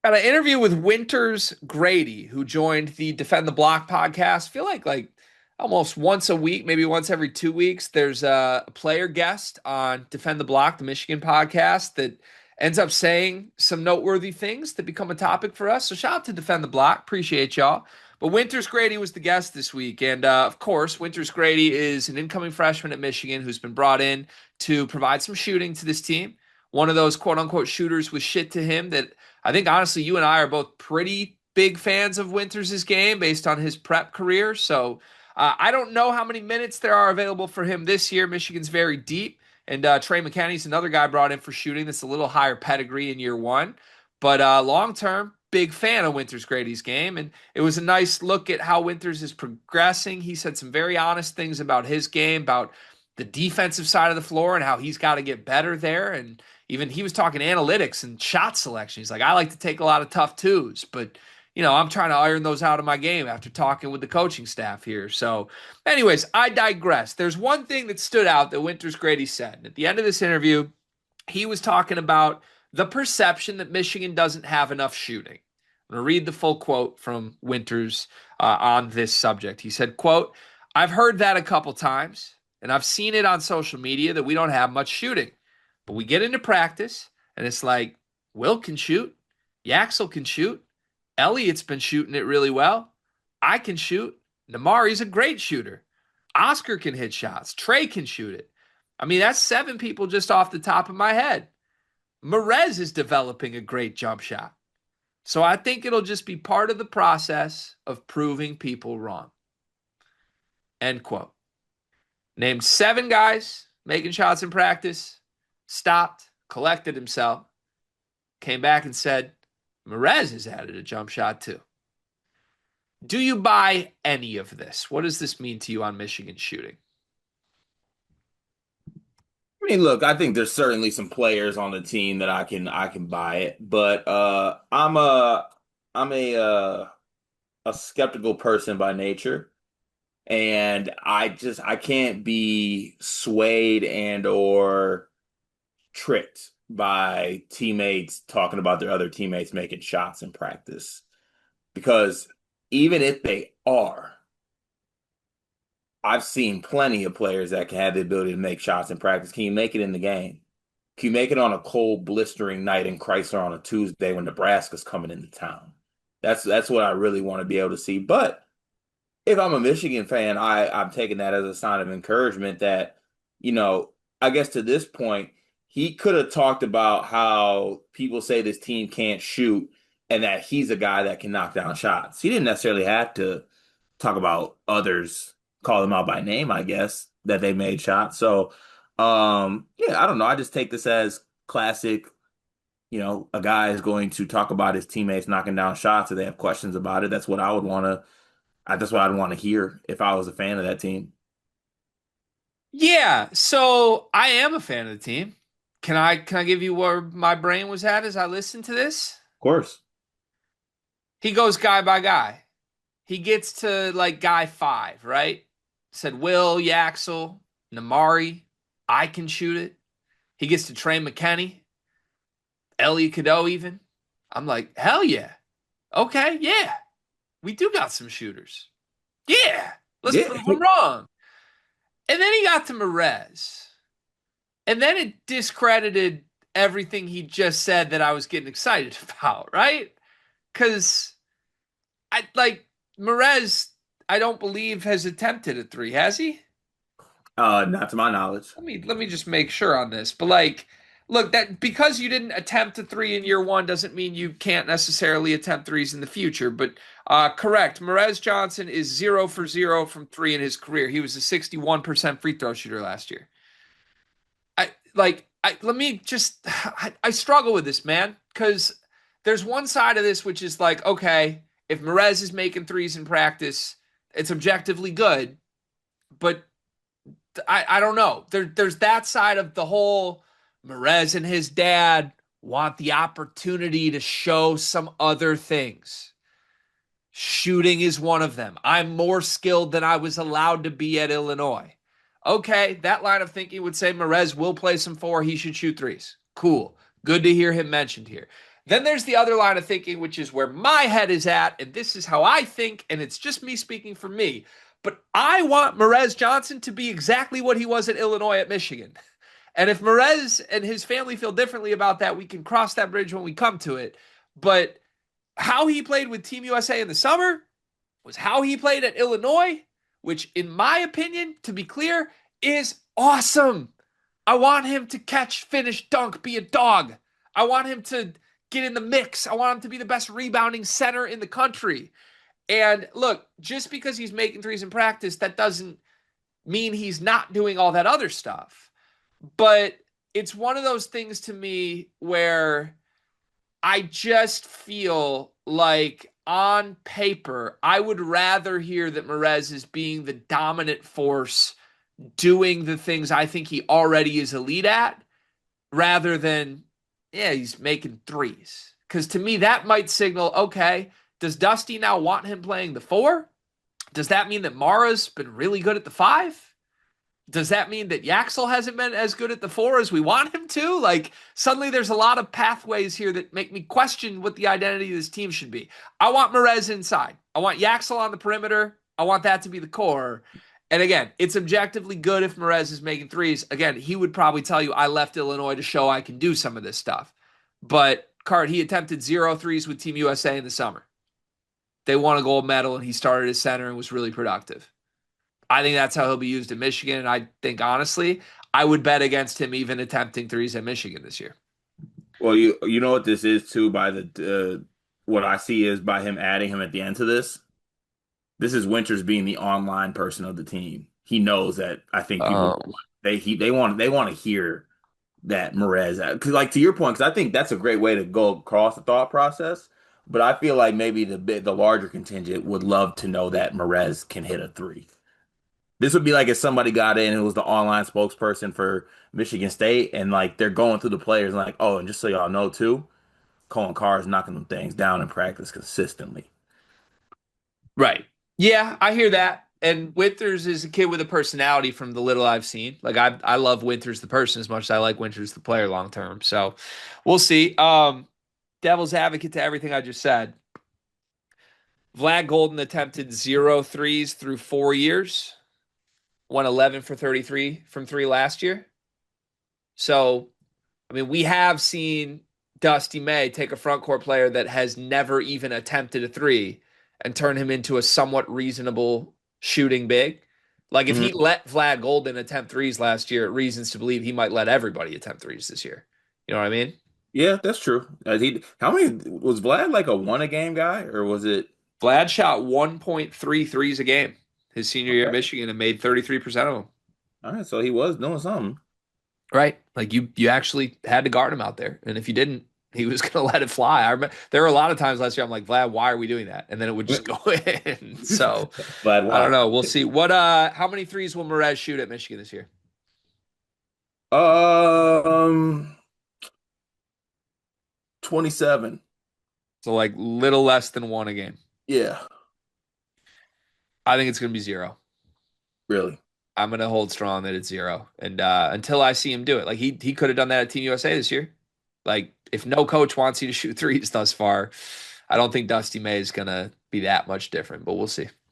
Got an interview with Winters Grady, who joined the Defend the Block podcast. I feel like almost once a week, maybe once every 2 weeks, there's a player guest on Defend the Block, the Michigan podcast, that ends up saying some noteworthy things that become a topic for us. So shout out to Defend the Block. Appreciate y'all. But Winters Grady was the guest this week. And of course, Winters Grady is an incoming freshman at Michigan who's been brought in to provide some shooting to this team. One of those quote unquote shooters was shit to him that I think honestly, you and I are both pretty big fans of Winters' game based on his prep career. So I don't know how many minutes there are available for him this year. Michigan's very deep. And Trey McKinney's another guy brought in for shooting that's a little higher pedigree in year one. But long term, big fan of Winters Grady's game. And it was a nice look at how Winters is progressing. He said some very honest things about his game, about the defensive side of the floor and how he's got to get better there. And even he was talking analytics and shot selection. He's like, I like to take a lot of tough twos, but I'm trying to iron those out of my game after talking with the coaching staff here. So, anyways, I digress. There's one thing that stood out that Winters Grady said. And at the end of this interview, he was talking about the perception that Michigan doesn't have enough shooting. I'm going to read the full quote from Winters on this subject. He said, quote, I've heard that a couple times, and I've seen it on social media that we don't have much shooting. But we get into practice, and it's like, Will can shoot. Yaxel can shoot. Elliott's been shooting it really well. I can shoot. Namari's a great shooter. Oscar can hit shots. Trey can shoot it. I mean, that's 7 people just off the top of my head. Morez is developing a great jump shot. So I think it'll just be part of the process of proving people wrong. End quote. Named 7 guys making shots in practice. Stopped, collected himself, came back and said, Morez has added a jump shot too. Do you buy any of this? What does this mean to you on Michigan shooting? I mean, look, I think there's certainly some players on the team that I can buy it, but I'm a skeptical person by nature, and I can't be swayed and or tricked by teammates talking about their other teammates making shots in practice. Because even if they are, I've seen plenty of players that can have the ability to make shots in practice. Can you make it in the game? Can you make it on a cold, blistering night in Chrysler on a Tuesday when Nebraska's coming into town? That's what I really want to be able to see. But if I'm a Michigan fan, I'm taking that as a sign of encouragement that, you know, I guess to this point, he could have talked about how people say this team can't shoot and that he's a guy that can knock down shots. He didn't necessarily have to talk about others, call them out by name, I guess, that they made shots. So, yeah, I don't know. I just take this as classic, a guy is going to talk about his teammates knocking down shots if they have questions about it. That's what I'd want to hear if I was a fan of that team. Yeah, so I am a fan of the team. Can I give you where my brain was at as I listened to this? Of course. He goes guy by guy. He gets to like guy 5, right? Said Will, Yaxel, Namari, I can shoot it. He gets to Trey McKinney, Elliot Cadeau even. I'm like, hell yeah. Okay, yeah. We do got some shooters. Yeah. Let's Yeah. prove them wrong. And then he got to Morez. And then it discredited everything he just said that I was getting excited about, right? Because I like Morez, I don't believe has attempted a 3, has he? Not to my knowledge. Let me just make sure on this. But like, look, that because you didn't attempt a 3 in year one doesn't mean you can't necessarily attempt threes in the future. But correct, Morez Johnson is 0 for 0 from 3 in his career. He was a 61% free throw shooter last year. Let me just I struggle with this, man, because there's one side of this which is like, okay, if Morez is making threes in practice, it's objectively good, but I don't know. There's that side of the whole Morez and his dad want the opportunity to show some other things. Shooting is one of them. I'm more skilled than I was allowed to be at Illinois. Okay, that line of thinking would say Morez will play some 4. He should shoot threes. Cool. Good to hear him mentioned here. Then there's the other line of thinking, which is where my head is at, and this is how I think, and it's just me speaking for me. But I want Morez Johnson to be exactly what he was at Illinois at Michigan. And if Morez and his family feel differently about that, we can cross that bridge when we come to it. But how he played with Team USA in the summer was how he played at Illinois, which, in my opinion, to be clear, is awesome. I want him to catch, finish, dunk, be a dog. I want him to get in the mix. I want him to be the best rebounding center in the country. And look, just because he's making threes in practice, that doesn't mean he's not doing all that other stuff. But it's one of those things to me where I just feel like on paper, I would rather hear that Morez is being the dominant force doing the things I think he already is elite at rather than, yeah, he's making threes. Because to me, that might signal, okay, does Dusty now want him playing the four? Does that mean that Mara's been really good at the five? Does that mean that Yaxel hasn't been as good at the four as we want him to? Like, suddenly there's a lot of pathways here that make me question what the identity of this team should be. I want Morez inside. I want Yaxel on the perimeter. I want that to be the core. And again, it's objectively good if Morez is making threes. Again, he would probably tell you, I left Illinois to show I can do some of this stuff. But, Card, he attempted 0 threes with Team USA in the summer. They won a gold medal, and he started as center and was really productive. I think that's how he'll be used in Michigan. And I think, honestly, I would bet against him even attempting threes at Michigan this year. Well, you know what this is too by the what I see is by him adding him at the end to this. This is Winters being the online person of the team. He knows that I think people Um, they want to hear that Morez because like to your point because I think that's a great way to go across the thought process. But I feel like maybe the larger contingent would love to know that Morez can hit a three. This would be like if somebody got in who was the online spokesperson for Michigan State and like they're going through the players and like, oh, and just so y'all know too, Colin Carr is knocking them things down in practice consistently. right. Yeah, I hear that. And Winters is a kid with a personality from the little I've seen. Like I love Winters the person as much as I like Winters the player long term. So we'll see. Devil's advocate to everything I just said. Vlad Golden attempted 0 threes through 4 years, won 11 for 33 from three last year. So, I mean, we have seen Dusty May take a front court player that has never even attempted a three and turn him into a somewhat reasonable shooting big. Like if he Mhm. let Vlad Golden attempt threes last year, reasons to believe he might let everybody attempt threes this year. You know what I mean? Yeah, that's true. How many was Vlad like a one a game guy or was it Vlad shot 1.3 threes a game his senior year at okay? Michigan and made 33% of them. All right, so he was doing something. Right. Like you actually had to guard him out there. And if you didn't, he was going to let it fly. I remember there were a lot of times last year I'm like, Vlad, why are we doing that? And then it would just go in. So Vlad, I don't why? know. We'll see. How many threes will Morez shoot at Michigan this year? Um, 27. So like little less than one a game. Yeah, I think it's going to be 0. really. I'm going to hold strong that it's 0. And until I see him do it, like he could have done that at Team USA this year. Like if no coach wants you to shoot threes thus far, I don't think Dusty May is going to be that much different, but we'll see.